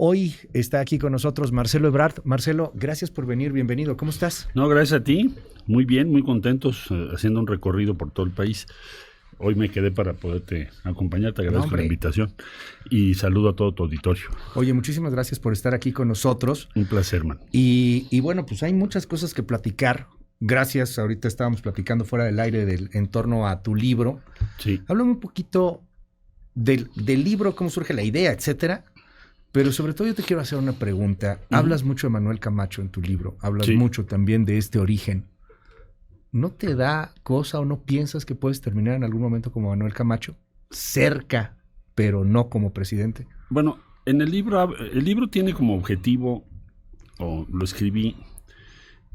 Hoy está aquí con nosotros Marcelo Ebrard. Marcelo, gracias por venir, bienvenido. ¿Cómo estás? No, gracias a ti. Muy bien, muy contentos, haciendo un recorrido por todo el país. Hoy me quedé para poderte acompañar, te agradezco la invitación y saludo a todo tu auditorio. Oye, muchísimas gracias por estar aquí con nosotros. Un placer, man. Y bueno, pues hay muchas cosas que platicar. Gracias, ahorita estábamos platicando fuera del aire en torno a tu libro. Sí. Háblame un poquito del libro, cómo surge la idea, etcétera. Pero sobre todo yo te quiero hacer una pregunta. Hablas mucho de Manuel Camacho en tu libro, hablas mucho también de este origen. ¿No te da cosa o no piensas que puedes terminar en algún momento como Manuel Camacho? Cerca, pero no como presidente. Bueno, en el libro tiene como objetivo, o lo escribí,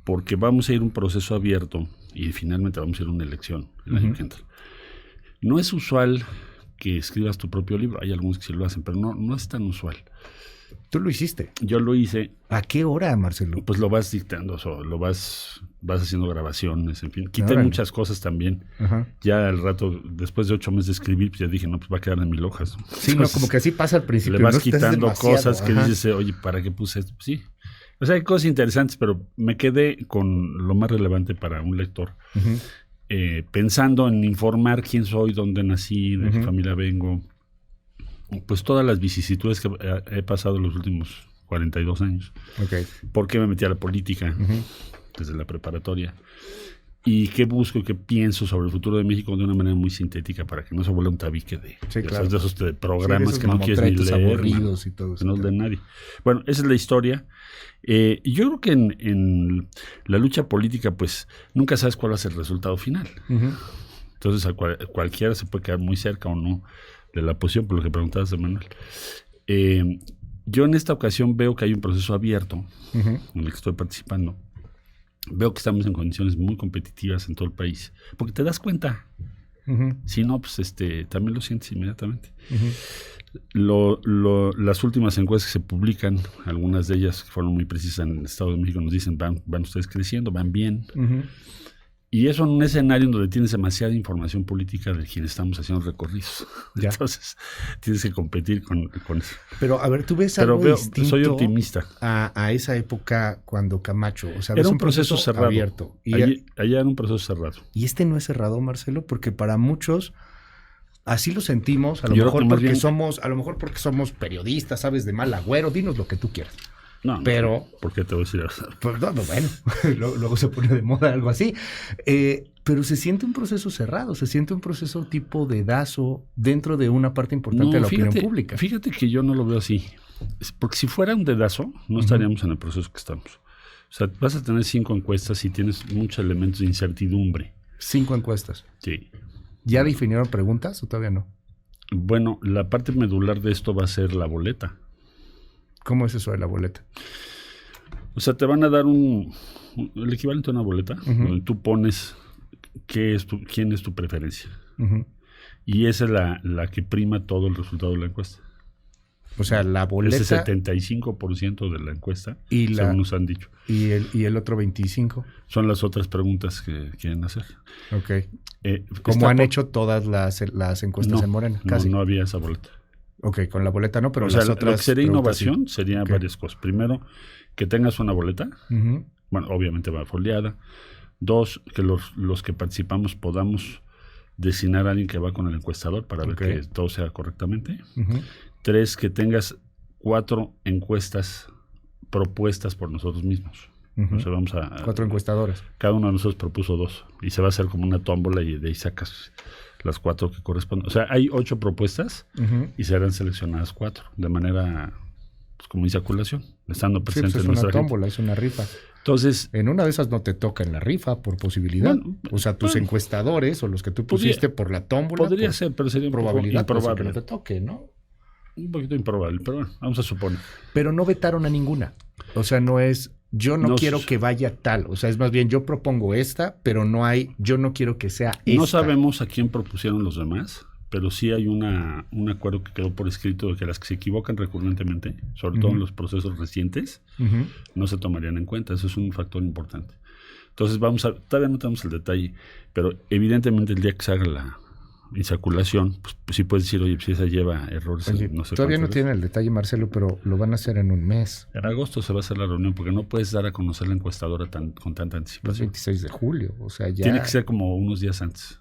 porque vamos a ir a un proceso abierto y finalmente vamos a ir a una elección el año que entra. No es usual que escribas tu propio libro, hay algunos que sí lo hacen, pero no es tan usual. ¿Tú lo hiciste? Yo lo hice. ¿A qué hora, Marcelo? Pues lo vas dictando, lo vas haciendo grabaciones, en fin. Quité muchas cosas también. Ya al rato, después de 8 meses de escribir, pues ya dije, no, pues va a quedar en 1000 hojas. Sí, entonces, no, como que así pasa al principio. Le vas quitando cosas que dices, oye, ¿para qué puse esto? Pues sí. O sea, hay cosas interesantes, pero me quedé con lo más relevante para un lector. Pensando en informar quién soy, dónde nací, de qué familia vengo. Pues todas las vicisitudes que he pasado los últimos 42 años. ¿Por qué me metí a la política desde la preparatoria? ¿Y qué busco y qué pienso sobre el futuro de México de una manera muy sintética para que no se vuelva un tabique de esos programas que no quieres ni leer, y todo que no de nadie? Bueno, esa es la historia. Y yo creo que en la lucha política, pues, nunca sabes cuál va a ser el resultado final. Entonces, a cualquiera se puede quedar muy cerca o no de la posición, por lo que preguntabas, Manuel. Yo en esta ocasión veo que hay un proceso abierto en el que estoy participando. Veo que estamos en condiciones muy competitivas en todo el país, porque te das cuenta. Si no, pues también lo sientes inmediatamente. Las últimas encuestas que se publican, algunas de ellas que fueron muy precisas en el Estado de México, nos dicen, van ustedes creciendo, van bien. Y eso en un escenario donde tienes demasiada información política de quienes estamos haciendo recorridos. Entonces, tienes que competir con eso. Pero, a ver, tú ves algo distinto. Soy optimista. A esa época cuando Camacho, o sea, era un proceso cerrado. Abierto. Allá era un proceso cerrado. Y no es cerrado, Marcelo, porque para muchos así lo sentimos, a lo mejor porque somos periodistas, sabes, de mal agüero, dinos lo que tú quieras. No, pero ¿por qué te voy a decir eso? Pues, bueno, luego se pone de moda algo así. Pero se siente un proceso cerrado, se siente un proceso tipo dedazo dentro de una parte importante de la opinión pública. Fíjate que yo no lo veo así. Porque si fuera un dedazo, no estaríamos en el proceso que estamos. O sea, vas a tener 5 encuestas y tienes muchos elementos de incertidumbre. 5 encuestas. Sí. ¿Ya definieron preguntas o todavía no? Bueno, la parte medular de esto va a ser la boleta. ¿Cómo es eso de la boleta? O sea, te van a dar el equivalente a una boleta, donde tú pones quién es tu preferencia. Y esa es la que prima todo el resultado de la encuesta. O sea, la boleta... Es el 75% de la encuesta, según nos han dicho. ¿Y el otro 25%? Son las otras preguntas que quieren hacer. Ok. Como han hecho todas las encuestas en Morena, casi. No había esa boleta. Ok, con la boleta no, pero las otras... Lo que sería innovación serían varias cosas. Primero, que tengas una boleta. Bueno, obviamente va foliada. 2, que los que participamos podamos designar a alguien que va con el encuestador para ver que todo sea correctamente. 3, que tengas 4 encuestas propuestas por nosotros mismos. O sea, vamos a 4 encuestadores. Cada uno de nosotros propuso 2. Y se va a hacer como una tómbola y de ahí sacas las 4 que corresponden. O sea, hay 8 propuestas y serán seleccionadas 4 de manera, pues, como insaculación, estando presente en nuestra gente. Es una tómbola, es una rifa. Entonces, en una de esas no te toca en la rifa por posibilidad. Bueno, o sea, tus encuestadores o los que tú pusiste por la tómbola. Podría ser, pero sería probabilidad improbable que no te toque, ¿no? Un poquito improbable, pero bueno, vamos a suponer. Pero no vetaron a ninguna. O sea, no es... Yo no quiero que vaya tal, o sea, es más bien yo propongo esta, pero yo no quiero que sea esta. No sabemos a quién propusieron los demás, pero sí hay un acuerdo que quedó por escrito de que las que se equivocan recurrentemente, sobre todo en los procesos recientes, no se tomarían en cuenta. Eso es un factor importante. Entonces todavía no tenemos el detalle, pero evidentemente el día que se haga insaculación, pues sí puedes decir, oye, si esa lleva errores. Oye, no sé todavía no tiene el detalle, Marcelo, pero lo van a hacer en un mes. En agosto se va a hacer la reunión porque no puedes dar a conocer la encuestadora con tanta anticipación. El 26 de julio, o sea, ya... Tiene que ser como unos días antes.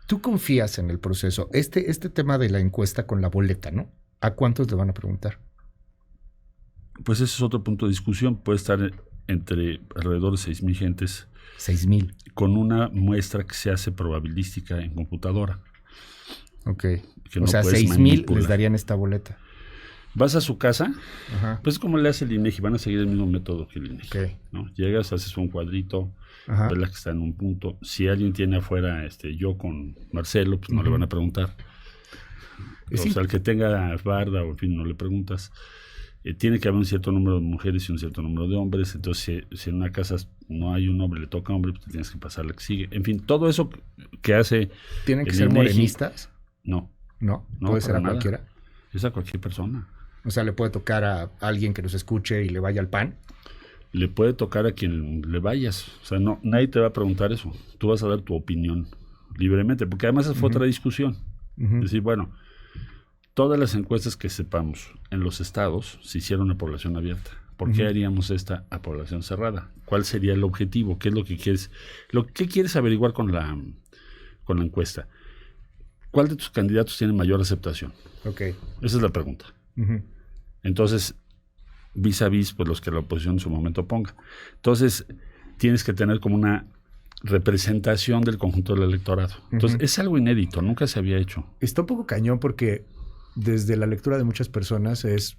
¿Tú confías en el proceso? Este tema de la encuesta con la boleta, ¿no? ¿A cuántos le van a preguntar? Pues ese es otro punto de discusión. Puede estar entre alrededor de 6,000 gentes. 6,000. Con una muestra que se hace probabilística en computadora. Ok. Que o sea, 6,000 les darían esta boleta. Vas a su casa, ajá, pues como le hace el INEGI, van a seguir el mismo método que el INEGI. Okay. ¿No? Llegas, haces un cuadrito, ves la que está en un punto. Si alguien tiene afuera yo con Marcelo, pues no le van a preguntar. O sea, el que tenga barda o en fin, no le preguntas. Tiene que haber un cierto número de mujeres y un cierto número de hombres. Entonces, si en una casa no hay un hombre, le toca a hombre, pues tienes que pasar la que sigue. En fin, todo eso que hace... ¿Tienen que ser INEGI, morenistas? No. ¿No? ¿Puede ser a nada. Cualquiera? Es a cualquier persona. O sea, ¿le puede tocar a alguien que nos escuche y le vaya al PAN? Le puede tocar a quien le vayas. O sea, no, nadie te va a preguntar eso. Tú vas a dar tu opinión libremente, porque además esa fue otra discusión. Es decir, bueno, todas las encuestas que sepamos en los estados se hicieron a población abierta. ¿Por qué haríamos esta a población cerrada? ¿Cuál sería el objetivo? ¿Qué es lo que quieres? ¿Qué quieres averiguar con la encuesta? ¿Cuál de tus candidatos tiene mayor aceptación? Okay. Esa es la pregunta. Entonces, vis a vis, pues los que la oposición en su momento ponga. Entonces, tienes que tener como una representación del conjunto del electorado. Entonces, es algo inédito, nunca se había hecho. Está un poco cañón porque desde la lectura de muchas personas es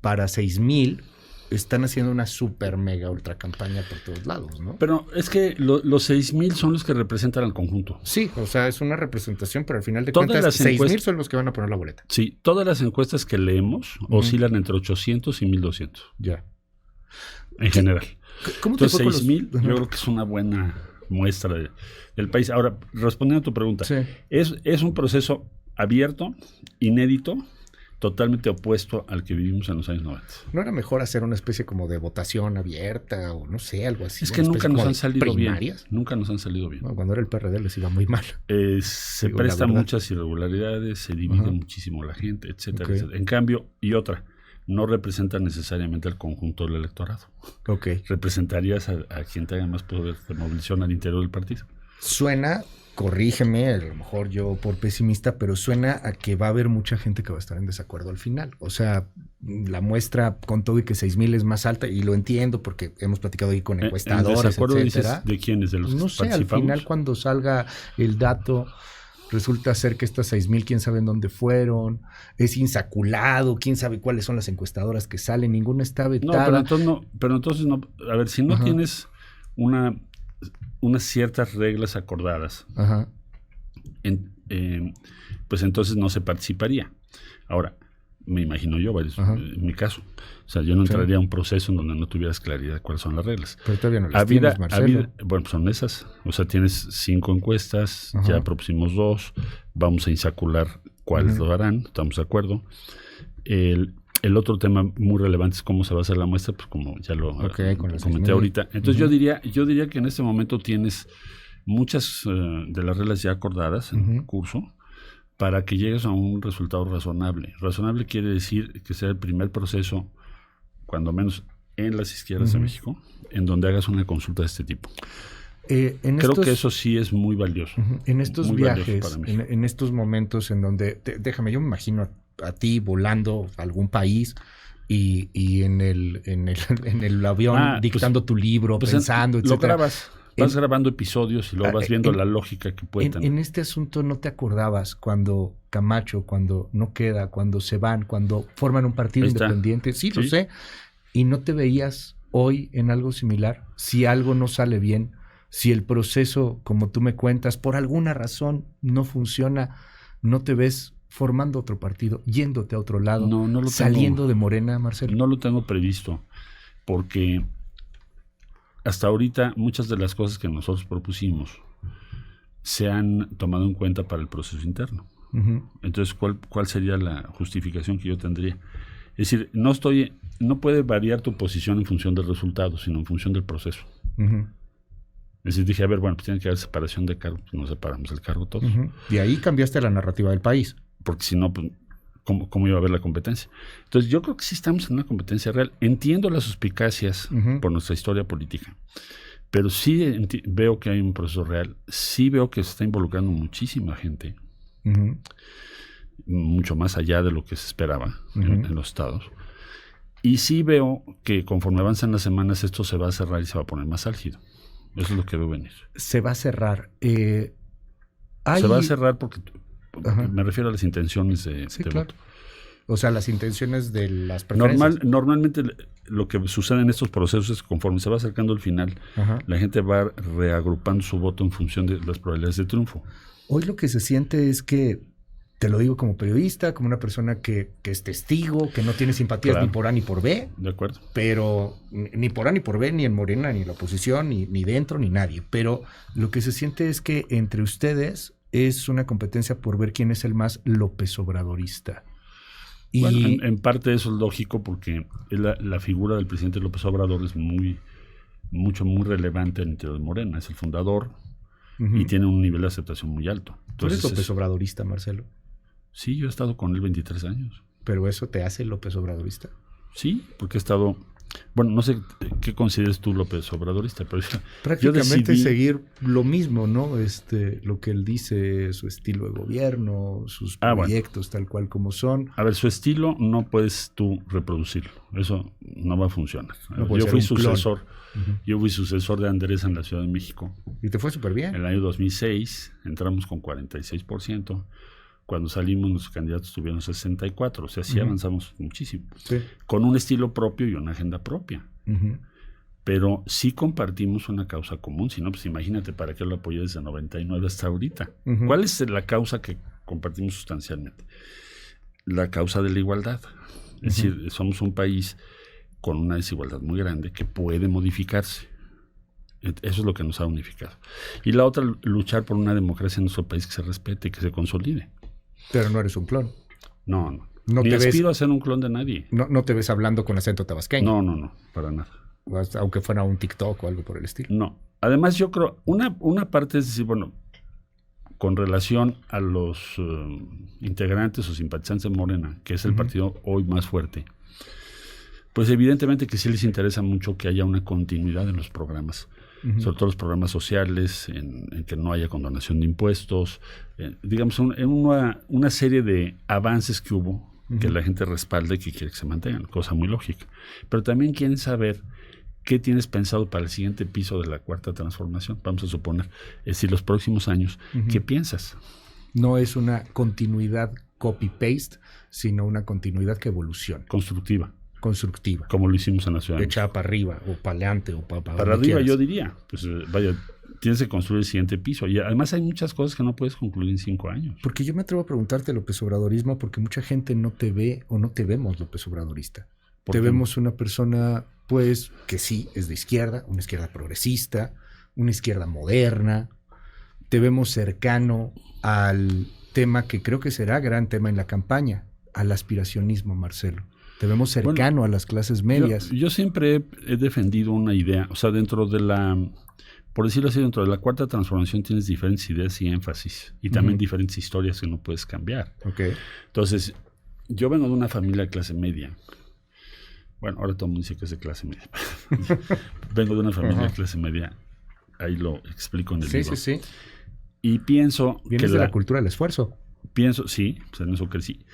para 6,000 están haciendo una super mega ultra campaña por todos lados, ¿no? Pero es que los 6,000 son los que representan al conjunto. Sí, o sea, es una representación, pero al final de cuentas 6,000 son los que van a poner la boleta. Sí, todas las encuestas que leemos oscilan entre 800 y 1,200. Ya. En general. ¿Cómo te Entonces, 6,000 yo creo que es una buena muestra del país. Ahora, respondiendo a tu pregunta, sí, es un proceso abierto, inédito, totalmente opuesto al que vivimos en los años 90. ¿No era mejor hacer una especie como de votación abierta o no sé, algo así? Es que nunca nos han salido bien. Nunca nos han salido bien. No, cuando era el PRD les iba muy mal. Se prestan muchas irregularidades, se divide muchísimo la gente, etcétera, etcétera. En cambio, no representa necesariamente al conjunto del electorado. Representarías a quien tenga más poder de movilización al interior del partido. Suena, corrígeme, a lo mejor yo por pesimista, pero suena a que va a haber mucha gente que va a estar en desacuerdo al final. O sea, la muestra con todo y que 6,000 es más alta, y lo entiendo porque hemos platicado ahí con encuestadores, desacuerdo, etcétera. ¿De quiénes? ¿De los no sé, al final cuando salga el dato resulta ser que estas 6,000, quién sabe en dónde fueron, es insaculado, quién sabe cuáles son las encuestadoras que salen, ninguna está vetada. No, pero entonces no, a ver, si no tienes unas ciertas reglas acordadas, pues entonces no se participaría. Ahora, me imagino yo, en mi caso, o sea, yo no entraría a un proceso en donde no tuvieras claridad de cuáles son las reglas. Pero todavía no las tienes, Marcelo. Bueno, pues son esas. O sea, tienes 5 encuestas, ya propusimos 2, vamos a insacular cuáles lo harán, estamos de acuerdo. El otro tema muy relevante es cómo se va a hacer la muestra, pues como ya lo comenté ahorita. Entonces yo diría que en este momento tienes muchas de las reglas ya acordadas en curso para que llegues a un resultado razonable. Razonable quiere decir que sea el primer proceso, cuando menos en las izquierdas de México, en donde hagas una consulta de este tipo. Creo que eso sí es muy valioso. En estos viajes, en estos momentos en donde, yo me imagino a ti volando a algún país y en el avión dictando tu libro, pensando, etcétera. Vas grabando episodios y luego vas viendo la lógica que puede tener. En este asunto no te acordabas cuando Camacho, cuando no queda, cuando se van, cuando forman un partido independiente. Sí, lo sé. Y no te veías hoy en algo similar. Si algo no sale bien, si el proceso, como tú me cuentas, por alguna razón no funciona, no te ves formando otro partido, yéndote a otro lado, saliendo de Morena, Marcelo. No lo tengo previsto, porque hasta ahorita muchas de las cosas que nosotros propusimos se han tomado en cuenta para el proceso interno. Entonces, ¿cuál sería la justificación que yo tendría? Es decir, no puede variar tu posición en función del resultado, sino en función del proceso. Es decir, dije, a ver, bueno, pues tiene que haber separación de cargos, pues nos separamos el cargo todos. Y ahí cambiaste la narrativa del país. Porque si no, pues, ¿cómo iba a haber la competencia? Entonces, yo creo que sí estamos en una competencia real. Entiendo las suspicacias por nuestra historia política, pero sí veo que hay un proceso real. Sí veo que se está involucrando muchísima gente, mucho más allá de lo que se esperaba en los estados. Y sí veo que conforme avanzan las semanas esto se va a cerrar y se va a poner más álgido. Eso es lo que veo venir. Se va a cerrar. Se va a cerrar porque me refiero a las intenciones de voto. O sea, las intenciones de las preferencias. Normalmente lo que sucede en estos procesos es que conforme se va acercando el final, la gente va reagrupando su voto en función de las probabilidades de triunfo. Hoy lo que se siente es que, te lo digo como periodista, como una persona que es testigo, que no tiene simpatías ni por A ni por B. De acuerdo. Pero ni por A ni por B, ni en Morena, ni en la oposición, ni dentro, ni nadie. Pero lo que se siente es que entre ustedes es una competencia por ver quién es el más López Obradorista. Y bueno, en parte eso es lógico porque la figura del presidente López Obrador es muy relevante en el interior de Morena. Es el fundador y tiene un nivel de aceptación muy alto. ¿Tú eres López Obradorista, Marcelo? Sí, yo he estado con él 23 años. ¿Pero eso te hace López Obradorista? Sí, porque he estado... Bueno, no sé qué consideres tú López Obradorista, pero prácticamente seguir lo mismo, ¿no? Lo que él dice, su estilo de gobierno, sus proyectos tal cual como son. A ver, su estilo no puedes tú reproducirlo. Eso no va a funcionar. Yo fui sucesor. Yo fui sucesor de Andrés en la Ciudad de México. ¿Y te fue súper bien? En el año 2006 entramos con 46%. Cuando salimos, nuestros candidatos tuvieron 64%. O sea, sí avanzamos muchísimo. Sí. Con un estilo propio y una agenda propia. Pero sí compartimos una causa común. Si no, pues imagínate para qué lo apoyé desde 99 hasta ahorita. ¿Cuál es la causa que compartimos sustancialmente? La causa de la igualdad. Es decir, somos un país con una desigualdad muy grande que puede modificarse. Eso es lo que nos ha unificado. Y la otra, luchar por una democracia en nuestro país que se respete y que se consolide. Pero no eres un clon. No. Ni aspiro a ser un clon de nadie. No te ves hablando con acento tabasqueño. No, para nada. Aunque fuera un TikTok o algo por el estilo. No. Además, yo creo, una parte es decir, bueno, con relación a los integrantes o simpatizantes de Morena, que es el partido hoy más fuerte, pues evidentemente que sí les interesa mucho que haya una continuidad en los programas. Sobre todo los programas sociales, en que no haya condonación de impuestos, digamos, en una serie de avances que hubo, que la gente respalda y que quiere que se mantengan, cosa muy lógica. Pero también quieren saber qué tienes pensado para el siguiente piso de la cuarta transformación, vamos a suponer, es decir, los próximos años, ¿qué piensas? No es una continuidad copy-paste, sino una continuidad que evoluciona. Constructiva. Como lo hicimos en la ciudad. Echada para arriba, o para adelante, o para arriba, quieras. Yo diría. Pues vaya, tienes que construir el siguiente piso. Y además hay muchas cosas que no puedes concluir en 5 años. Porque yo me atrevo a preguntarte López Obradorismo, porque mucha gente no te ve o no te vemos López Obradorista. Te vemos una persona, pues, que sí es de izquierda, una izquierda progresista, una izquierda moderna. Te vemos cercano al tema que creo que será gran tema en la campaña, al aspiracionismo, Marcelo. Te vemos cercano a las clases medias. Yo siempre he defendido una idea, o sea, dentro de por decirlo así, dentro de la cuarta transformación tienes diferentes ideas y énfasis, y también diferentes historias que no puedes cambiar. Entonces, yo vengo de una familia de clase media. Bueno, ahora todo el mundo dice que es de clase media. Vengo de una familia de clase media, ahí lo explico en el libro. Sí. Y pienso Vienes de la cultura del esfuerzo. Sí, pues en eso crecí.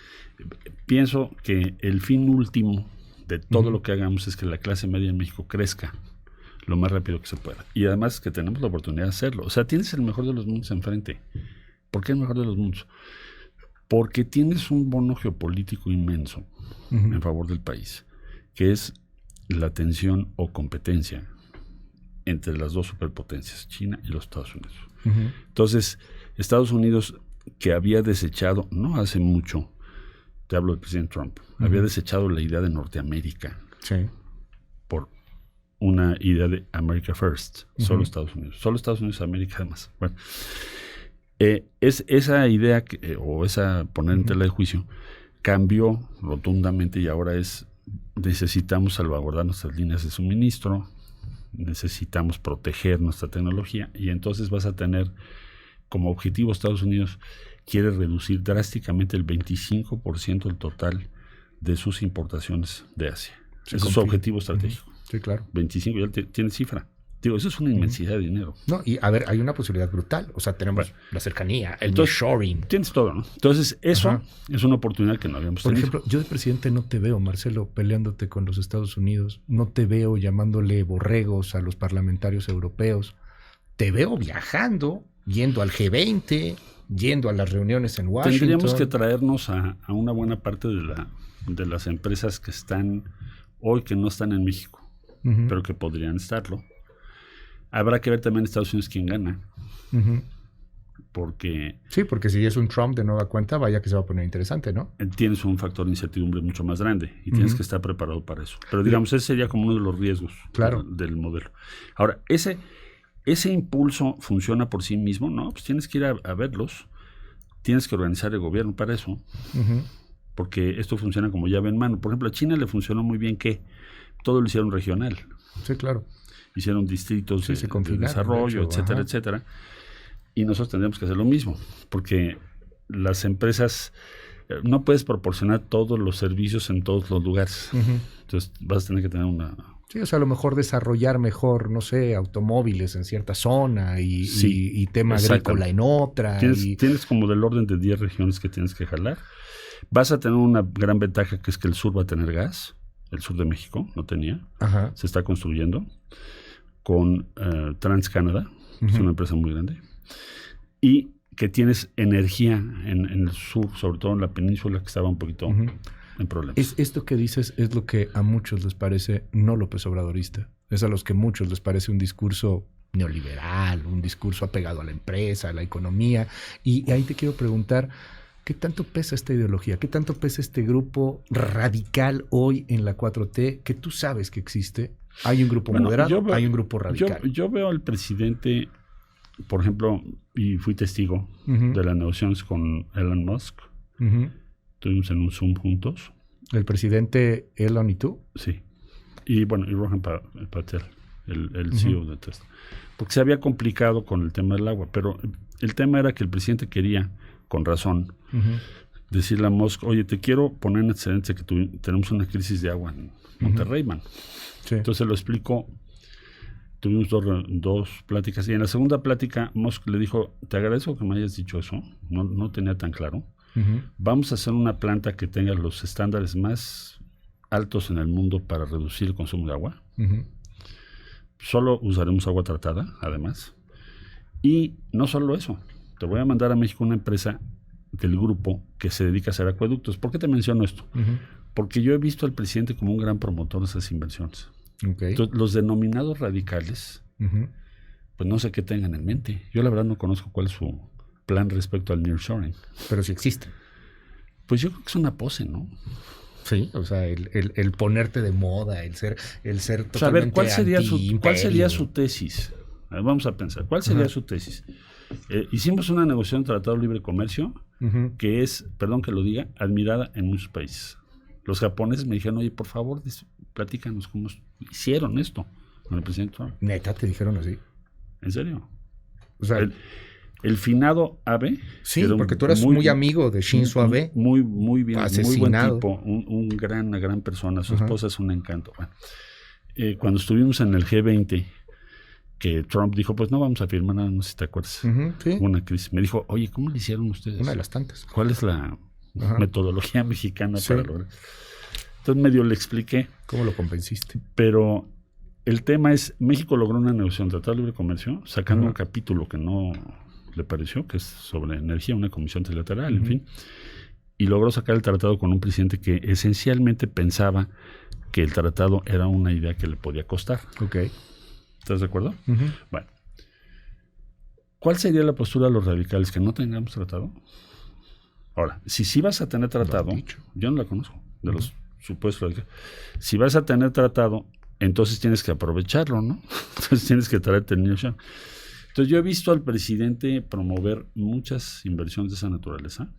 Pienso que el fin último de todo lo que hagamos es que la clase media en México crezca lo más rápido que se pueda. Y además que tenemos la oportunidad de hacerlo. O sea, tienes el mejor de los mundos enfrente. ¿Por qué el mejor de los mundos? Porque tienes un bono geopolítico inmenso en favor del país, que es la tensión o competencia entre las dos superpotencias, China y los Estados Unidos. Entonces, Estados Unidos, que había desechado, no hace mucho, te hablo del presidente Trump, había desechado la idea de Norteamérica por una idea de America First, solo Estados Unidos, América además. Bueno, es esa idea o esa poner en tela de juicio cambió rotundamente y ahora necesitamos salvaguardar nuestras líneas de suministro, necesitamos proteger nuestra tecnología, y entonces vas a tener como objetivo Estados Unidos quiere reducir drásticamente el 25% del total de sus importaciones de Asia. Ese es su objetivo estratégico. Sí, claro. 25, ya tiene cifra. Digo, eso es una inmensidad de dinero. No, y a ver, hay una posibilidad brutal. O sea, tenemos la cercanía, el nearshoring. Tienes todo, ¿no? Entonces, eso es una oportunidad que no habíamos tenido. Por ejemplo, yo de presidente no te veo, Marcelo, peleándote con los Estados Unidos. No te veo llamándole borregos a los parlamentarios europeos. Te veo viajando, yendo al G20, yendo a las reuniones en Washington. Tendríamos que traernos a una buena parte de las empresas que están hoy, que no están en México, pero que podrían estarlo. Habrá que ver también en Estados Unidos quién gana. Porque... Sí, porque si es un Trump de nueva cuenta, vaya que se va a poner interesante, ¿no? Tienes un factor de incertidumbre mucho más grande y tienes que estar preparado para eso. Pero digamos, ese sería como uno de los riesgos del modelo. Ahora, ese impulso funciona por sí mismo, ¿no? Pues tienes que ir a verlos. Tienes que organizar el gobierno para eso. Porque esto funciona como llave en mano. Por ejemplo, a China le funcionó muy bien que todo lo hicieron regional. Sí, claro. Hicieron distritos de desarrollo, etcétera, etcétera. Y nosotros tendríamos que hacer lo mismo, porque las empresas, no puedes proporcionar todos los servicios en todos los lugares. Entonces vas a tener que tener una... Sí, o sea, a lo mejor desarrollar mejor, no sé, automóviles en cierta zona y tema agrícola en otra. Tienes como del orden de 10 regiones que tienes que jalar. Vas a tener una gran ventaja, que es que el sur va a tener gas. El sur de México no tenía. Se está construyendo con TransCanada, es una empresa muy grande, y que tienes energía en el sur, sobre todo en la península, que estaba un poquito en problemas. Esto que dices es lo que a muchos les parece no López Obradorista. Es a los que muchos les parece un discurso neoliberal, un discurso apegado a la empresa, a la economía. Y ahí te quiero preguntar, ¿qué tanto pesa esta ideología? ¿Qué tanto pesa este grupo radical hoy en la 4T que tú sabes que existe? Hay un grupo moderado, hay un grupo radical. Yo veo al presidente, por ejemplo, y fui testigo de las negociaciones con Elon Musk. Estuvimos en un Zoom juntos. ¿El presidente Elon y tú? Sí. Y bueno, y Rohan Patel, el CEO de Tesla. Porque se había complicado con el tema del agua, pero el tema era que el presidente quería, con razón, decirle a Musk, oye, te quiero poner en antecedentes que tenemos una crisis de agua en Monterrey, man. Sí. Entonces lo explicó. Tuvimos dos pláticas, y en la segunda plática Musk le dijo, te agradezco que me hayas dicho eso, no tenía tan claro. Vamos a hacer una planta que tenga los estándares más altos en el mundo para reducir el consumo de agua. Solo usaremos agua tratada, además. Y no solo eso, te voy a mandar a México una empresa del grupo que se dedica a hacer acueductos. ¿Por qué te menciono esto? Porque yo he visto al presidente como un gran promotor de esas inversiones. Entonces, los denominados radicales, pues no sé qué tengan en mente. Yo la verdad no conozco cuál es su plan respecto al nearshoring. Pero si existen. Pues yo creo que es una pose, ¿no? Sí, o sea, el ponerte de moda, el ser totalmente o sea, a ver, ¿cuál sería su tesis? A ver, vamos a pensar, ¿cuál sería su tesis? Hicimos una negociación de Tratado de Libre Comercio que es, perdón que lo diga, admirada en muchos países. Los japoneses me dijeron, oye, por favor, platícanos cómo hicieron esto con el presidente Trump. ¿Neta te dijeron así? ¿En serio? O sea, el finado Abe. Sí, porque tú eras muy amigo de Shinzo Abe. Muy bien, asesinado. Muy buen tipo, una gran persona. Su esposa es un encanto. Bueno, cuando estuvimos en el G20, que Trump dijo, pues no vamos a firmar nada, no sé si te acuerdas. Sí. Una crisis. Me dijo, oye, ¿cómo le hicieron ustedes? Una de las tantas. ¿Cuál es la metodología mexicana para lograr? Entonces medio le expliqué. ¿Cómo lo convenciste? Pero el tema es, México logró una negociación de Tratado de Libre Comercio, sacando un capítulo que no le pareció, que es sobre energía, una comisión trilateral, en fin, y logró sacar el tratado con un presidente que esencialmente pensaba que el tratado era una idea que le podía costar. ¿Estás de acuerdo? Bueno. ¿Cuál sería la postura de los radicales? ¿Que no tengamos tratado? Ahora, si sí vas a tener tratado, yo no la conozco, de los supuestos radicales. Si vas a tener tratado, entonces tienes que aprovecharlo, ¿no? Entonces tienes que traerte el nearshoring. Entonces yo he visto al presidente promover muchas inversiones de esa naturaleza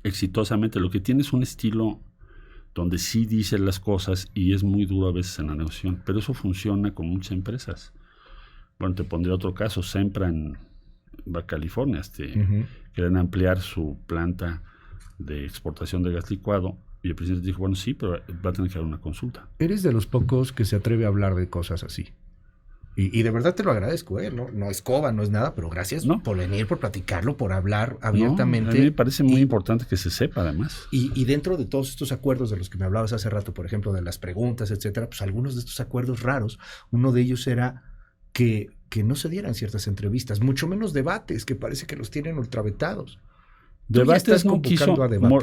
exitosamente. Lo que tiene es un estilo donde sí dice las cosas y es muy duro a veces en la negociación, pero eso funciona con muchas empresas. Bueno, te pondré otro caso, Sempra en Baja California, quieren ampliar su planta de exportación de gas licuado y el presidente dijo, bueno, sí, pero va a tener que haber una consulta. Eres de los pocos que se atreve a hablar de cosas así. Y de verdad te lo agradezco, ¿eh? No es coba, no es nada, pero gracias por venir, por platicarlo, por hablar abiertamente. A mí me parece muy importante que se sepa, además. Y dentro de todos estos acuerdos de los que me hablabas hace rato, por ejemplo, de las preguntas, etcétera, pues algunos de estos acuerdos raros, uno de ellos era que no se dieran ciertas entrevistas, mucho menos debates, que parece que los tienen ultravetados. Debates no quiso,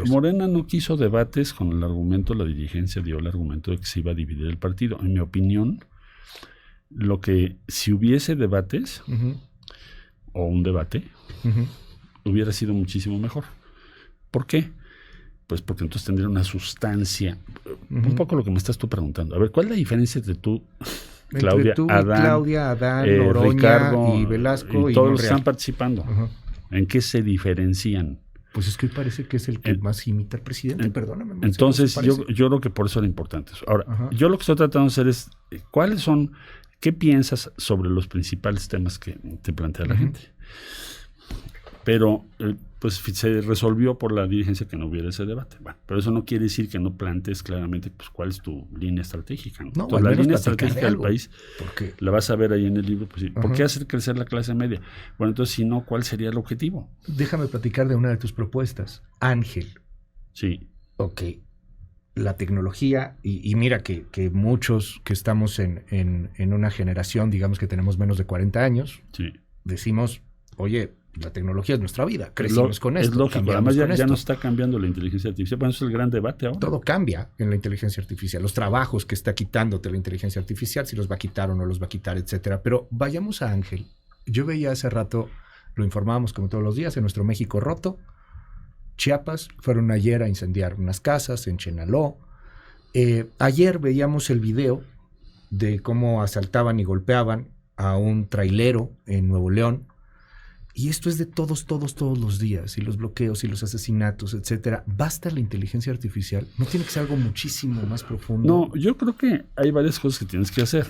Morena no quiso debates con el argumento, la dirigencia dio el argumento de que se iba a dividir el partido. En mi opinión, si hubiese debates o un debate, hubiera sido muchísimo mejor. ¿Por qué? Pues porque entonces tendría una sustancia. Un poco lo que me estás tú preguntando. A ver, ¿cuál es la diferencia entre tú, Claudia, Adán, Noroña, Ricardo y Velasco y todos los que están participando? ¿En qué se diferencian? Pues es que parece que es el que más imita al presidente, perdóname. Entonces, yo creo que por eso era importante eso. Ahora, yo lo que estoy tratando de hacer es, ¿qué piensas sobre los principales temas que te plantea la gente? Pero, pues se resolvió por la dirigencia que no hubiera ese debate. Bueno, pero eso no quiere decir que no plantees claramente pues cuál es tu línea estratégica. ¿No? Entonces, la línea estratégica del país la vas a ver ahí en el libro. Pues, ¿por qué hacer crecer la clase media? Bueno, entonces, si no, ¿cuál sería el objetivo? Déjame platicar de una de tus propuestas. Ángel. Sí. Ok. La tecnología, y mira que muchos que estamos en una generación, digamos que tenemos menos de 40 años, decimos, oye, la tecnología es nuestra vida, crecimos con esto. Es lógico, además ya no está cambiando la inteligencia artificial, bueno, eso es el gran debate ahora. Todo cambia en la inteligencia artificial, los trabajos que está quitándote la inteligencia artificial, si los va a quitar o no los va a quitar, etcétera. Pero vayamos a Ángel. Yo veía hace rato, lo informábamos como todos los días, en nuestro México roto, Chiapas, fueron ayer a incendiar unas casas en Chenaló. Ayer veíamos el video de cómo asaltaban y golpeaban a un trailero en Nuevo León. Y esto es de todos los días, y los bloqueos y los asesinatos, etcétera. ¿Basta la inteligencia artificial? ¿No tiene que ser algo muchísimo más profundo? No, yo creo que hay varias cosas que tienes que hacer.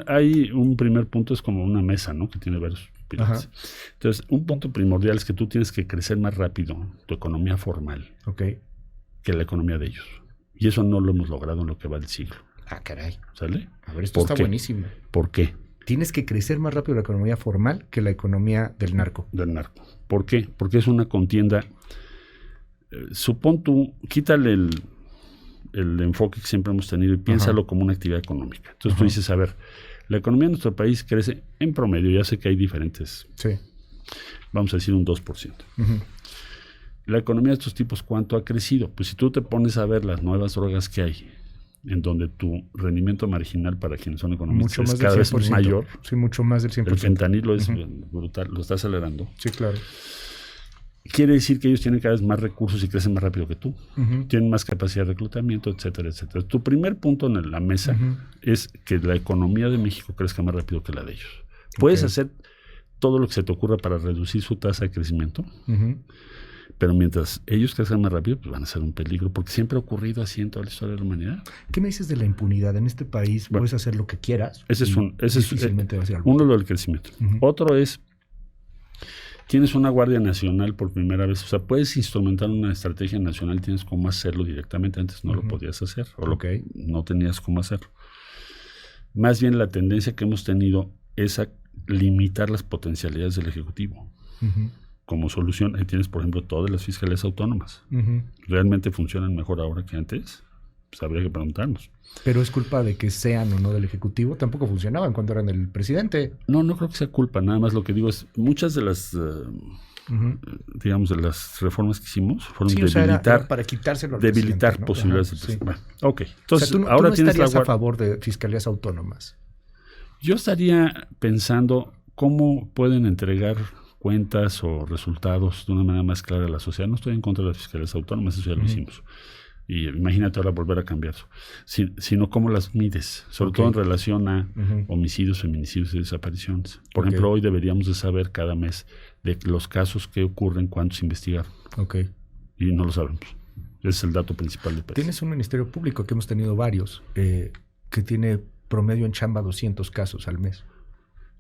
Hay un primer punto, es como una mesa, ¿no? Que tiene varios pilares. Entonces, un punto primordial es que tú tienes que crecer más rápido tu economía formal que la economía de ellos. Y eso no lo hemos logrado en lo que va del siglo. Ah, caray. ¿Sale? A ver, esto está buenísimo. ¿Por qué? Tienes que crecer más rápido la economía formal que la economía del narco. ¿Por qué? Porque es una contienda. Supón tú, quítale el enfoque que siempre hemos tenido y piénsalo como una actividad económica. Entonces tú dices, a ver, la economía de nuestro país crece en promedio, ya sé que hay diferentes, vamos a decir un 2%. La economía de estos tipos, ¿cuánto ha crecido? Pues si tú te pones a ver las nuevas drogas que hay, en donde tu rendimiento marginal para quienes son economistas es cada vez mayor. Sí, mucho más del 100%. El fentanilo es brutal, lo está acelerando. Sí, claro. Quiere decir que ellos tienen cada vez más recursos y crecen más rápido que tú. Tienen más capacidad de reclutamiento, etcétera, etcétera. Tu primer punto en la mesa es que la economía de México crezca más rápido que la de ellos. Puedes hacer todo lo que se te ocurra para reducir su tasa de crecimiento, pero mientras ellos crezcan más rápido, pues van a ser un peligro, porque siempre ha ocurrido así en toda la historia de la humanidad. ¿Qué me dices de la impunidad? En este país puedes hacer lo que quieras. Ese es uno lo del crecimiento. Otro es, tienes una Guardia Nacional por primera vez, o sea, puedes instrumentar una estrategia nacional, tienes cómo hacerlo directamente, antes no lo podías hacer, o no tenías cómo hacerlo. Más bien la tendencia que hemos tenido es a limitar las potencialidades del Ejecutivo. Como solución, ahí tienes, por ejemplo, todas las fiscalías autónomas. ¿Realmente funcionan mejor ahora que antes? Pues habría que preguntarnos. Pero es culpa de que sean o no del Ejecutivo. Tampoco funcionaban cuando eran del presidente. No creo que sea culpa. Nada más lo que digo es, muchas de las, digamos, de las reformas que hicimos fueron debilitar, para quitárselo al debilitar ¿no? posibilidades del presidente. Bueno, ok. Entonces, o sea, ahora ¿tú no estarías a favor de fiscalías autónomas? Yo estaría pensando cómo pueden entregar cuentas o resultados de una manera más clara a la sociedad. No estoy en contra de las fiscalías autónomas, eso ya lo hicimos. Y imagínate ahora volver a cambiar eso. Sino cómo las mides, sobre todo en relación a homicidios, feminicidios y desapariciones. Por ejemplo, hoy deberíamos de saber cada mes de los casos que ocurren, cuántos investigaron. Y no lo sabemos. Ese es el dato principal del país. Tienes un ministerio público, que hemos tenido varios, que tiene promedio en chamba 200 casos al mes.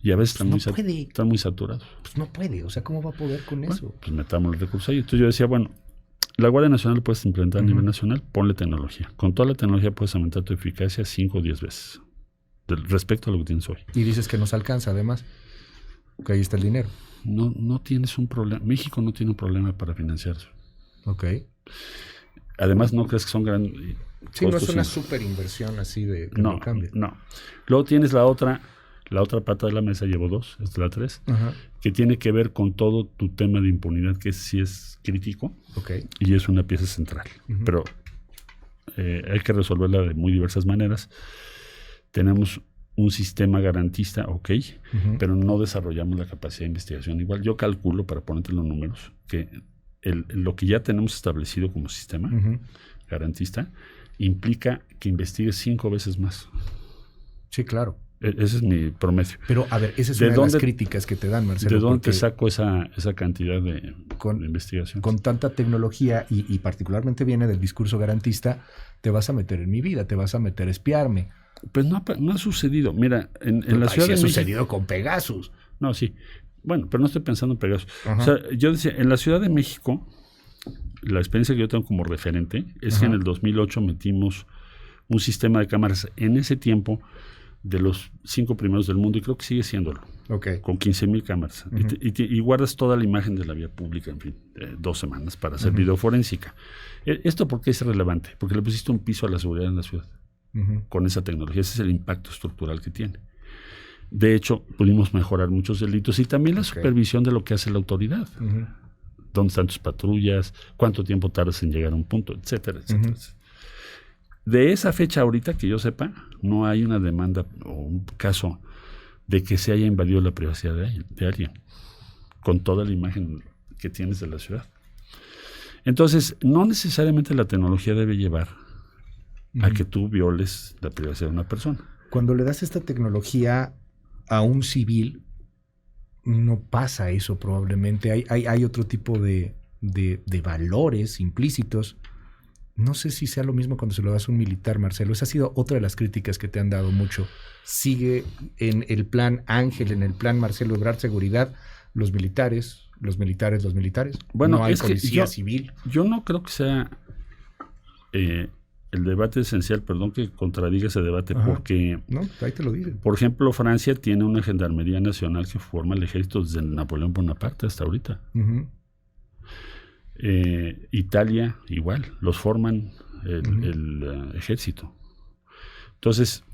Y a veces están muy saturados. Pues no puede, o sea, ¿cómo va a poder con eso? Pues metamos el recurso ahí. Entonces yo decía, bueno, la Guardia Nacional lo puedes implementar a nivel nacional, ponle tecnología. Con toda la tecnología puedes aumentar tu eficacia 5 o 10 veces respecto a lo que tienes hoy. Y dices que nos alcanza, además, que ahí está el dinero. No tienes un problema. México no tiene un problema para financiarse. Ok. Además, no crees que son grandes. Sí, no es una super inversión así de que no cambia. No. Luego tienes la otra pata de la mesa, llevo 2, esta es la 3, que tiene que ver con todo tu tema de impunidad, que sí es crítico, y es una pieza central. Pero hay que resolverla de muy diversas maneras. Tenemos un sistema garantista, pero no desarrollamos la capacidad de investigación igual. Yo calculo, para ponerte los números, que lo que ya tenemos establecido como sistema garantista implica que investigues 5 veces más. Sí, claro. Ese es mi promedio. Pero, a ver, esa es una de las críticas que te dan, Marcelo. ¿De dónde te saco esa cantidad de investigación? Con tanta tecnología, y particularmente viene del discurso garantista, te vas a meter en mi vida, te vas a meter a espiarme. Pues no ha sucedido. Mira, en la Ciudad de México... ha sucedido con Pegasus. No, sí. Bueno, pero no estoy pensando en Pegasus. O sea, yo decía, en la Ciudad de México, la experiencia que yo tengo como referente es que en el 2008 metimos un sistema de cámaras en ese tiempo de los 5 primeros del mundo, y creo que sigue siéndolo, con 15,000 cámaras. Y guardas toda la imagen de la vía pública, en fin, 2 semanas para hacer videoforénsica. ¿Esto por qué es relevante? Porque le pusiste un piso a la seguridad en la ciudad con esa tecnología. Ese es el impacto estructural que tiene. De hecho, pudimos mejorar muchos delitos y también la supervisión de lo que hace la autoridad. ¿Dónde están tus patrullas? ¿Cuánto tiempo tardas en llegar a un punto? Etcétera, etcétera. De esa fecha ahorita, que yo sepa, no hay una demanda o un caso de que se haya invadido la privacidad de alguien, con toda la imagen que tienes de la ciudad. Entonces, no necesariamente la tecnología debe llevar a que tú violes la privacidad de una persona. Cuando le das esta tecnología a un civil, no pasa eso probablemente. Hay otro tipo de valores implícitos. No sé si sea lo mismo cuando se lo das a un militar, Marcelo. Esa ha sido otra de las críticas que te han dado mucho. Sigue en el plan Ángel, en el plan Marcelo Ebrard Seguridad, los militares. Bueno, no hay es policía que civil. Yo no creo que sea el debate esencial, perdón que contradiga ese debate, porque... No, ahí te lo dicen. Por ejemplo, Francia tiene una gendarmería nacional que forma el ejército desde Napoleón Bonaparte hasta ahorita. Italia igual, los forman el ejército. Entonces,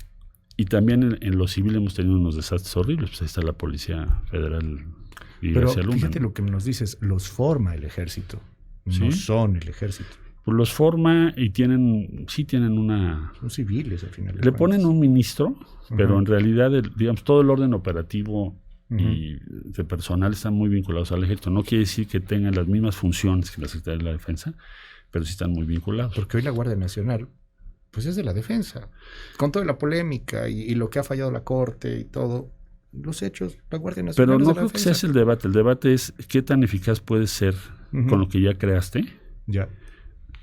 y también en lo civil hemos tenido unos desastres horribles. Pues ahí está la Policía Federal y pero fíjate lo que nos dices, los forma el ejército, no son el ejército. Pues los forma y tienen una... Son civiles al final. Le ponen un ministro, pero en realidad digamos todo el orden operativo y de personal están muy vinculados al ejército. No quiere decir que tengan las mismas funciones que la Secretaría de la Defensa, pero sí están muy vinculados. Porque hoy la Guardia Nacional, pues es de la Defensa. Con toda la polémica y lo que ha fallado la Corte y todo, los hechos, la Guardia Nacional pero no creo que ese es el debate. El debate es qué tan eficaz puedes ser con lo que ya creaste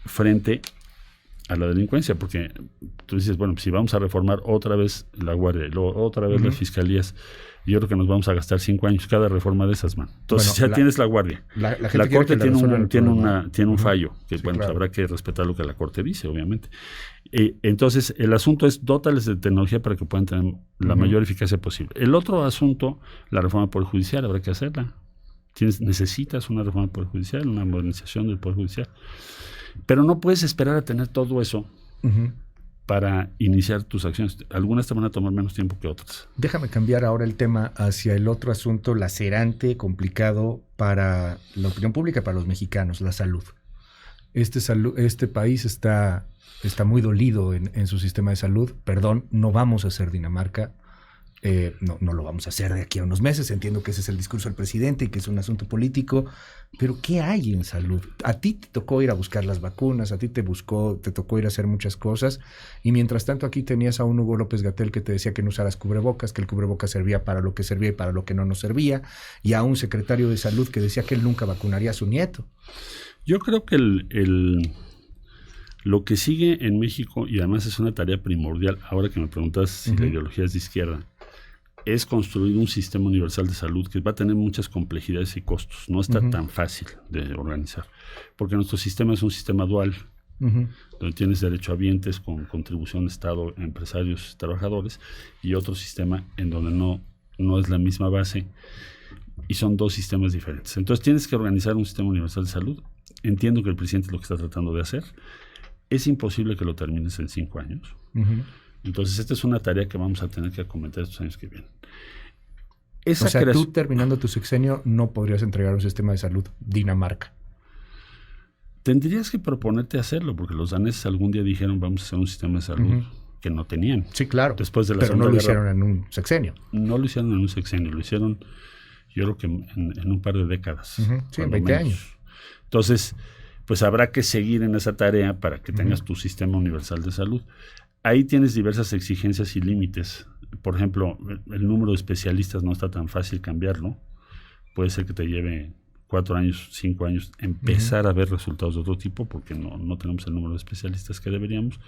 frente a la delincuencia. Porque tú dices, bueno, pues si vamos a reformar otra vez la Guardia y luego otra vez las fiscalías, yo creo que nos vamos a gastar 5 años cada reforma de esas, man. Entonces ya tienes la Guardia. La Corte tiene un fallo, que bueno, claro, habrá que respetar lo que la Corte dice, obviamente. Entonces, el asunto es dótales de tecnología para que puedan tener la mayor eficacia posible. El otro asunto, la reforma del Poder Judicial, habrá que hacerla. Necesitas una reforma del Poder Judicial, una modernización del Poder Judicial. Pero no puedes esperar a tener todo eso para iniciar tus acciones. Algunas te van a tomar menos tiempo que otras. Déjame cambiar ahora el tema hacia el otro asunto lacerante, complicado para la opinión pública, para los mexicanos, la salud. Este país está muy dolido en su sistema de salud. Perdón, no vamos a ser Dinamarca. No lo vamos a hacer de aquí a unos meses. Entiendo que ese es el discurso del presidente y que es un asunto político, pero ¿qué hay en salud? A ti te tocó ir a buscar las vacunas, a ti te tocó ir a hacer muchas cosas, y mientras tanto aquí tenías a un Hugo López-Gatell que te decía que no usaras cubrebocas, que el cubrebocas servía para lo que servía y para lo que no nos servía, y a un secretario de salud que decía que él nunca vacunaría a su nieto. Yo creo que Lo que sigue en México, y además es una tarea primordial, ahora que me preguntas si la ideología es de izquierda, es construir un sistema universal de salud que va a tener muchas complejidades y costos. No está tan fácil de organizar, porque nuestro sistema es un sistema dual, donde tienes derechohabientes con contribución de Estado, empresarios, trabajadores, y otro sistema en donde no es la misma base, y son dos sistemas diferentes. Entonces tienes que organizar un sistema universal de salud. Entiendo que el presidente lo que está tratando de hacer. Es imposible que lo termines en 5 años. Entonces, esta es una tarea que vamos a tener que acometer estos años que vienen. Tú terminando tu sexenio no podrías entregar un sistema de salud Dinamarca. Tendrías que proponerte hacerlo, porque los daneses algún día dijeron vamos a hacer un sistema de salud que no tenían. Sí, claro. Después de la pero no lo Guerra. Hicieron en un sexenio. No lo hicieron en un sexenio, lo hicieron yo creo que en un par de décadas. Sí, en 20 años. Entonces, pues habrá que seguir en esa tarea para que tengas tu sistema universal de salud. Ahí tienes diversas exigencias y límites. Por ejemplo, el número de especialistas no está tan fácil cambiarlo. Puede ser que te lleve 4 años, 5 años empezar a ver resultados de otro tipo, porque no tenemos el número de especialistas que deberíamos.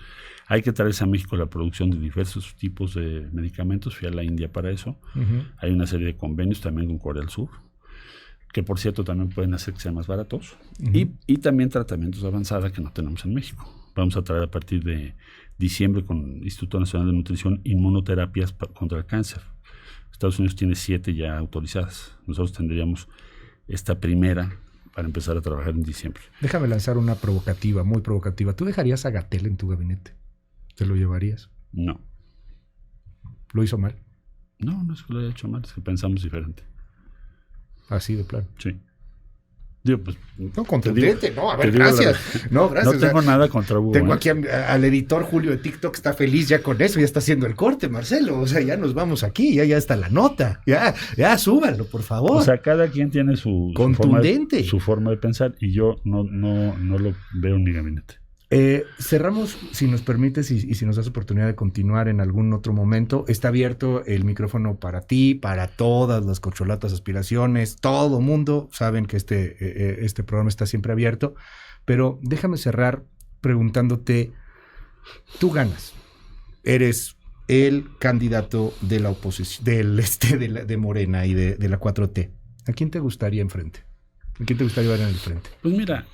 Hay que traerse a México la producción de diversos tipos de medicamentos. Fui a la India para eso. Hay una serie de convenios también con Corea del Sur, que por cierto también pueden hacer que sean más baratos, y también tratamientos de avanzada que no tenemos en México. Vamos a traer a partir de diciembre con el Instituto Nacional de Nutrición inmunoterapias contra el cáncer. Estados Unidos tiene 7 ya autorizadas. Nosotros tendríamos esta primera para empezar a trabajar en diciembre. Déjame lanzar una provocativa, muy provocativa. ¿Tú dejarías a Gatell en tu gabinete? ¿Te lo llevarías? No. ¿Lo hizo mal? No es que lo haya hecho mal, es que pensamos diferente. Así de plano. Sí. Digo, pues, no, contundente, no, a ver, gracias. No, gracias. No tengo nada contra Hugo. Tengo aquí al editor Julio de TikTok, está feliz ya con eso, ya está haciendo el corte, Marcelo. O sea, ya nos vamos aquí, ya está la nota. Ya súbanlo, por favor. O sea, cada quien tiene su forma de pensar, y yo no lo veo en mi gabinete. Cerramos, si nos permites y si nos das oportunidad de continuar en algún otro momento. Está abierto el micrófono para ti, para todas las corcholatas aspiraciones. Todo mundo saben que este programa está siempre abierto. Pero déjame cerrar preguntándote, tú ganas. Eres el candidato de la oposición, de Morena y de la 4T. ¿A quién te gustaría enfrente? ¿A quién te gustaría ver en el frente? Pues mira,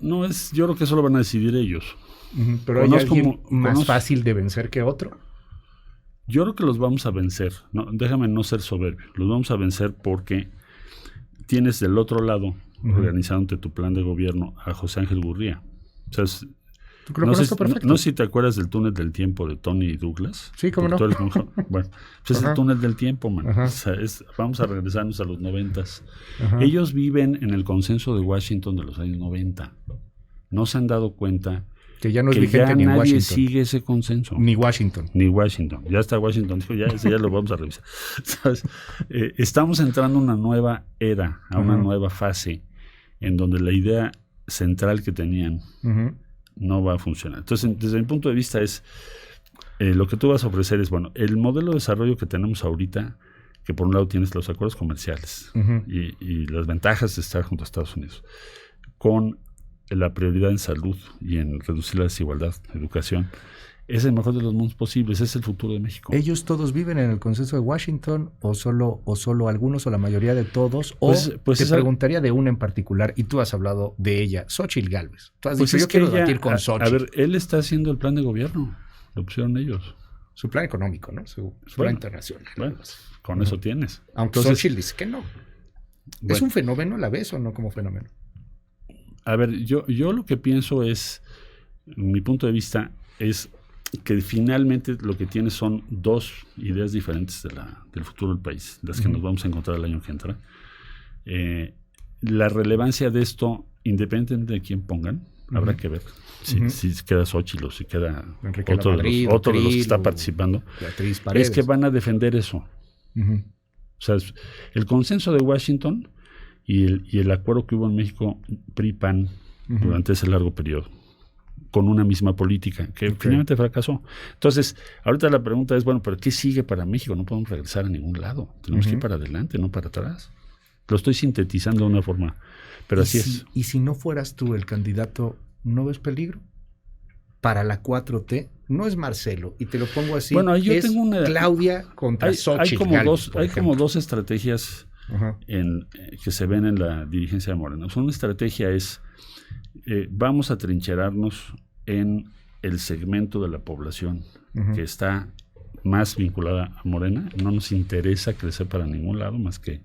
no es, yo creo que eso lo van a decidir ellos. Pero ¿hay alguien más fácil de vencer que otro? Yo creo que los vamos a vencer. Déjame no ser soberbio. Los vamos a vencer porque tienes del otro lado, organizándote tu plan de gobierno, a José Ángel Gurría. O sea, no sé si te acuerdas del túnel del tiempo de Tony Douglas. Sí, cómo no. Bueno, pues es el túnel del tiempo, man. O sea, vamos a regresarnos a los 90s. Ellos viven en el consenso de Washington de los años 90. No se han dado cuenta que ya no es vigente ni nadie Washington. Sigue ese consenso. Ni Washington. Ya está Washington. Dijo, ya lo vamos a revisar. ¿Sabes? Estamos entrando a una nueva era, a una nueva fase, en donde la idea central que tenían no va a funcionar. Entonces, desde mi punto de vista lo que tú vas a ofrecer es, bueno, el modelo de desarrollo que tenemos ahorita, que por un lado tienes los acuerdos comerciales y las ventajas de estar junto a Estados Unidos, con la prioridad en salud y en reducir la desigualdad, educación, es el mejor de los mundos posibles, es el futuro de México. ¿Ellos todos viven en el consenso de Washington o solo algunos o la mayoría de todos? Pues te preguntaría de una en particular, y tú has hablado de ella, Xóchitl Gálvez. Tú has dicho, yo quiero debatir con Xóchitl. A ver, él está haciendo el plan de gobierno, lo pusieron ellos. Su plan económico, ¿no? Su plan internacional. Bueno, con eso tienes. Aunque Xóchitl dice que no. ¿Es un fenómeno, la ves o no como fenómeno? A ver, yo lo que pienso es, mi punto de vista es que finalmente lo que tienes son dos ideas diferentes del futuro del país, las que nos vamos a encontrar el año que entra. La relevancia de esto, independientemente de quién pongan, habrá que ver si queda Xóchitl o si queda otro de los que está participando, es que van a defender eso. O sea, el consenso de Washington y el acuerdo que hubo en México PRI-PAN durante ese largo periodo, con una misma política, que finalmente fracasó. Entonces, ahorita la pregunta es, bueno, ¿pero qué sigue para México? No podemos regresar a ningún lado. Tenemos que ir para adelante, no para atrás. Lo estoy sintetizando de una forma, pero así es. Y si no fueras tú el candidato ¿no ves peligro? Para la 4T no es Marcelo, y te lo pongo así, bueno, yo es tengo una, Claudia contra Xochitl hay como dos estrategias que se ven en la dirigencia de Morena. Una estrategia es, vamos a trincherarnos en el segmento de la población que está más vinculada a Morena. No nos interesa crecer para ningún lado más que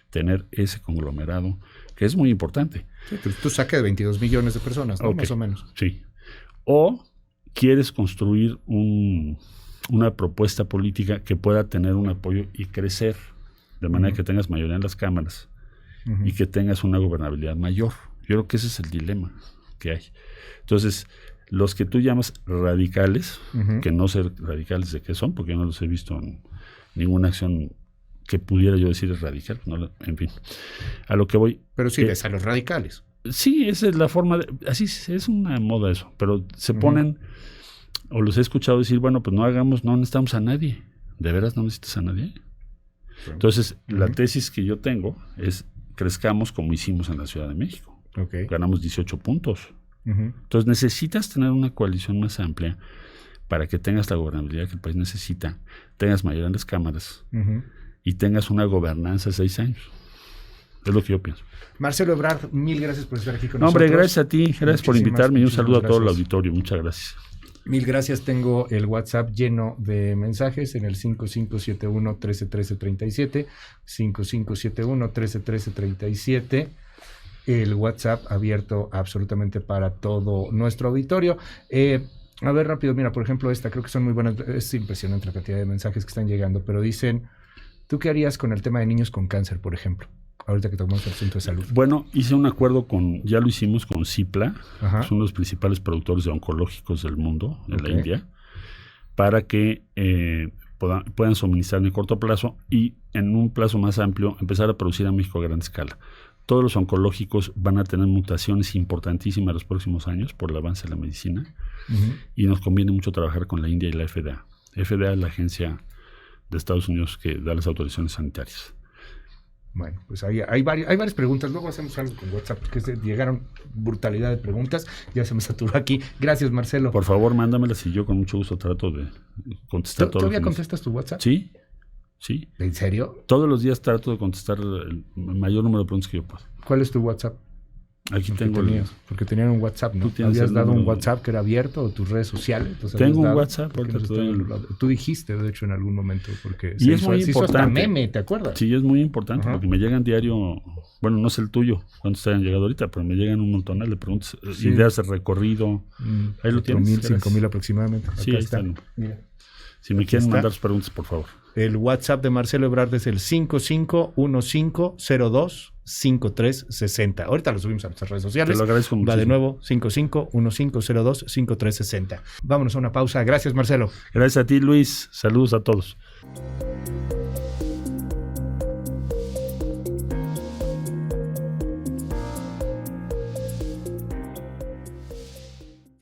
tener ese conglomerado, que es muy importante. Sí, tú sacas de 22 millones de personas, ¿no? Más o menos. Sí. O quieres construir una propuesta política que pueda tener un apoyo y crecer, de manera que tengas mayoría en las cámaras y que tengas una gobernabilidad mayor. Yo creo que ese es el dilema que hay. Entonces, los que tú llamas radicales, que no sé radicales de qué son, porque yo no los he visto en ninguna acción que pudiera yo decir es radical, no, en fin, a lo que voy. Pero sí ves a los radicales. Sí, esa es la forma así es una moda eso, pero se ponen, o los he escuchado decir, bueno, pues no necesitamos a nadie. ¿De veras no necesitas a nadie? Entonces, la tesis que yo tengo es, crezcamos como hicimos en la Ciudad de México. Ganamos 18 puntos. Entonces, necesitas tener una coalición más amplia para que tengas la gobernabilidad que el país necesita, tengas mayoría en las cámaras y tengas una gobernanza de 6 años. Es lo que yo pienso. Marcelo Ebrard, mil gracias por estar aquí con nosotros. Hombre, gracias a ti, gracias por invitarme y un saludo a todo el auditorio. Muchas gracias. Mil gracias. Tengo el WhatsApp lleno de mensajes en el 5571-131337, 5571-131337. El WhatsApp abierto absolutamente para todo nuestro auditorio. A ver, rápido, mira, por ejemplo, esta creo que son muy buenas. Es impresionante la cantidad de mensajes que están llegando, pero dicen, ¿tú qué harías con el tema de niños con cáncer, por ejemplo? Ahorita que tomamos el asunto de salud. Bueno, hice un acuerdo ya lo hicimos con Cipla, son los principales productores de oncológicos del mundo, en la India, para que puedan suministrar en el corto plazo y en un plazo más amplio empezar a producir en México a gran escala. Todos los oncológicos van a tener mutaciones importantísimas los próximos años por el avance de la medicina y nos conviene mucho trabajar con la India y la FDA. FDA es la agencia de Estados Unidos que da las autorizaciones sanitarias. Bueno, pues hay varias preguntas. Luego hacemos algo con WhatsApp, porque llegaron brutalidad de preguntas. Ya se me saturó aquí. Gracias, Marcelo. Por favor, mándamelas y yo con mucho gusto trato de contestar todo. ¿Todavía contestas tu WhatsApp? Sí. ¿En serio? Todos los días trato de contestar el mayor número de preguntas que yo pueda. ¿Cuál es tu WhatsApp? Aquí tengo porque tenían un WhatsApp, ¿no? ¿Habías dado un WhatsApp que era abierto o tus redes sociales? Tengo un WhatsApp. Tú dijiste, de hecho, en algún momento, porque y es muy importante. Hasta meme, ¿te acuerdas? Sí, es muy importante porque me llegan diario, bueno, no sé el tuyo, cuántos te han llegado ahorita, pero me llegan un montón de preguntas, ideas de recorrido. Ahí lo tienes. 5,000 aproximadamente. Sí, ahí están. Mira. Si me quieren mandar sus preguntas, por favor. El WhatsApp de Marcelo Ebrard es el 5515025360. Ahorita lo subimos a nuestras redes sociales. Te lo agradezco mucho. Va de nuevo, 5515025360. Vámonos a una pausa. Gracias, Marcelo. Gracias a ti, Luis. Saludos a todos.